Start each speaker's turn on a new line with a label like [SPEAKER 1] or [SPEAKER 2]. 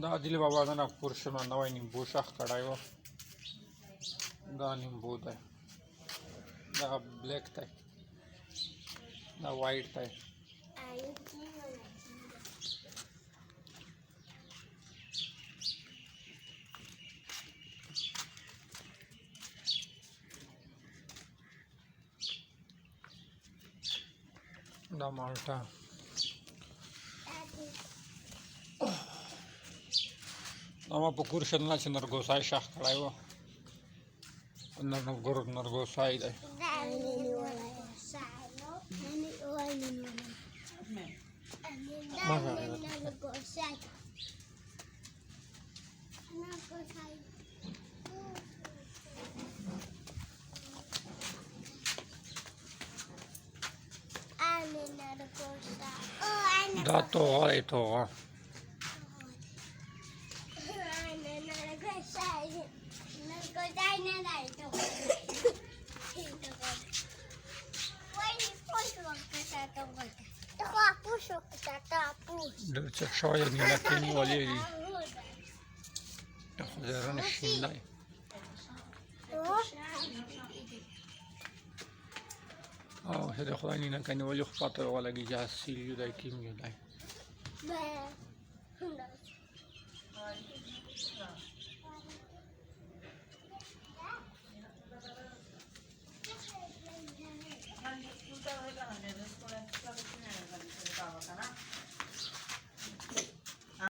[SPEAKER 1] دا عادل بابا دا ناگپور شمه نوی نیمبو شخ کړی و. دا نیمبو دی، دا بلیک دی، دا وایټ دی. دا مالټا، دا ما په کور شنه چې نرګوسای شخ کړی و. نرګوسای دی. دا توغه دی، توغه. ډېر چک شوی دی، نیلکې نیولې دي، خو د رنګ شین دی. او چې د خدای نیلکې نیولې خو پته ولګي چې اصیل یو دی کوم یو دی.